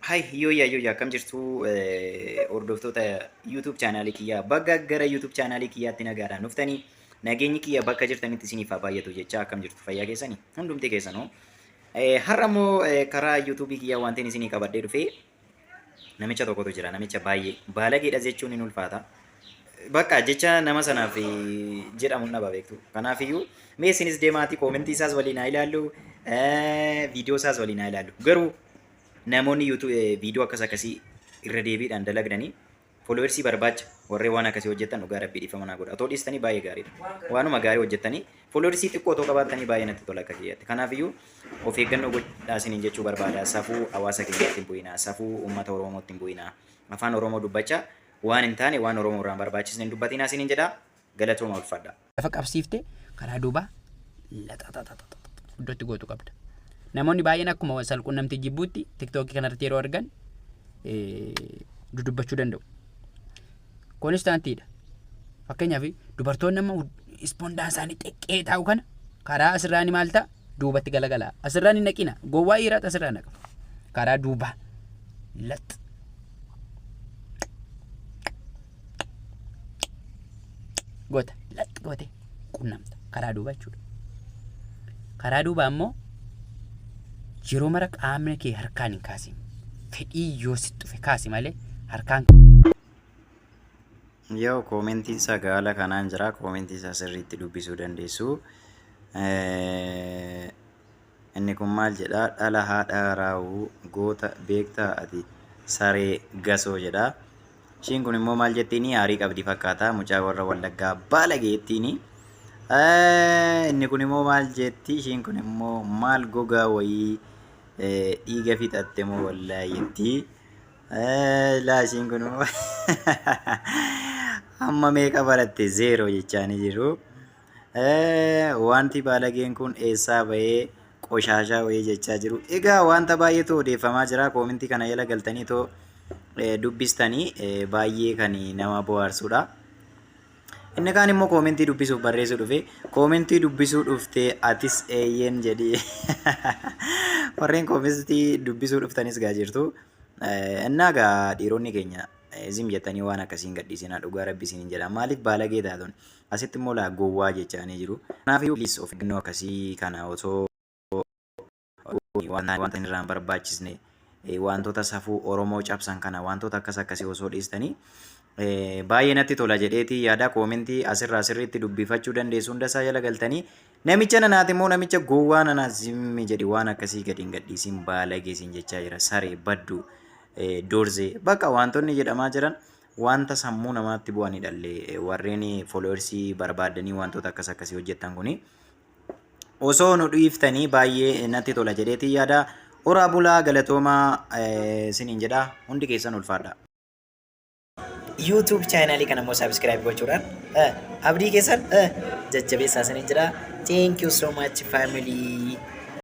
Hai, yoo akkam jirtu hordoftoota YouTube chaanaalii kiyyaa bakka gara YouTube chaanaalii kiyyaatti nagaadhaan dhuftanii nageenyi kiyya bakka jirtanitti isiniif haa baay'atu jecha akkam jirtu fayyaa keessanii hundumti keessanoo. Har'a immoo karaa YouTube kiyyaa wanti isinii qabadhee dhufee namicha tokkotu jira namicha baay'ee baalageedha jechuun hin ulfaata. Bakka jecha nama sanaaf jedhamu dhaba beektu. Kanaafiyyuu mee isinis deemaatii koomentii isaas waliin haa ilaallu, viidiyoo isaas waliin haa ilaallu. Garuu namoonni YouTube viidiyoo akkasii irra deebiidhaan dalagdanii followersii barbaacha warreen waan akkasii hojjetan dhugaa rabbii dhiifama naa godha. Otoo dhiistanii baay'ee gaariidha. Waanuma gaarii hojjettanii followersii xiqqoo otoo qabaattanii baay'ee natti tola akka kiyyaatti. Kanaafiyyuu of eeggannoo godhaa isiniin jechuu barbaada. Safuu hawaasa keenyatti hin bu'inaa. Safuu uummata Oromootti hin bu'inaa. Afaan Oromoo dubbachaa waan hin taane waan Oromoo irraan barbaachisne hin dubbatinaa isiniin jedhaa. Galatooma ulfaadha. Lafa qabsiiftee karaa duubaa iddootti gootu qabda. Namoonni baay'een akkuma salquunnamtii jibbuutti tiktookii kanarratti yeroo argan dudubbachuu danda'u. Koonistaantiidha. Fakkeenyaaf dubartoonni amma ispoondaan isaanii xiqqee taa'u kana karaa asirraan maal ta'a duubatti galagalaa. Asirraan hin naqina. Gowwaa dhiiraatti asirraan naqa. Karaa duubaa lax. Goota lax goote qunnamta karaa duubaa jechuudha. Karaa duubaa immoo yeroo mara qaamni kee harkaan hin kaasin. Fedhii yoo si dhufe kaasi malee harkaan. Yoo koomentiin isaa gaala kanaan jira koomentii isaa sirriitti dubbisuu dandeessu. Inni kun maal jedhaa dhala haadha raawuu goota beektaa ati saree gasoo jedhaa. Ishiin kun immoo maal jettiini aarii qabdi fakkaata mucaa warra Wallaggaa baalageettiini. Inni kun immoo maal jetti ishiin kun immoo maal gogaa wayii dhiiga fixatte moo wallaayetti. Laa ishiin kun immoo amma meeqa baratte zeero jechaanii jiru. Wanti baalageen kun eessaa bahee qoshaashaa wayii jechaa jiru. Egaa wanta baay'eetu odeeffamaa jira. Koomentii kana jala galtanii too dubbistanii baay'ee kan nama bohaarsudha. Inni kaan immoo koomentii dubbisuuf barreessuu dhufe koomentii dubbisuu dhuftee atis eeyyeen jedhii warreen koomentii dubbisuu dhuftanis gaa jirtu. Innaa gaa dhiironni keenya zim jettanii waan akkasiin gadhiisinaa dhugaa rabbi isiniin jedha. Maaliif baalagee taatun asitti immoo laa gowwaa jechaanii jiru. Kanaafuu liis of eeggannoo akkasii kana otoo wanta hin irraan barbaachisne wantoota safuu Oromoo cabsan kana wantoota akkasii osoo dhiistanii baay'ee natti tola jedheeti yaada. Koomentii asirraa sirriitti dubbifachuu dandeessu hunda isaa jala galtanii namicha nanaati immoo namicha gowwaa nanaa zimmi jedhi waan akkasii gadi hin gadhiisin baalageesin jechaa jira. Saree badduu doorzee bakka wantoonni jedhamaa jiran wanta sammuu namaatti bu'anidhallee warreen followersii barbaadanii wantoota akkasii hojjetan kuni osoo nu dhiiftanii baay'ee natti tola jedheeti yaada. Oraa bulaa galatoomaa isiniin jedha hundi keessan ulfaadha. YouTube chaanaalii kana immoo subscribe gochuudhaan abdii keessan jajjabeessaa isiniin jedha. Thank you so much family.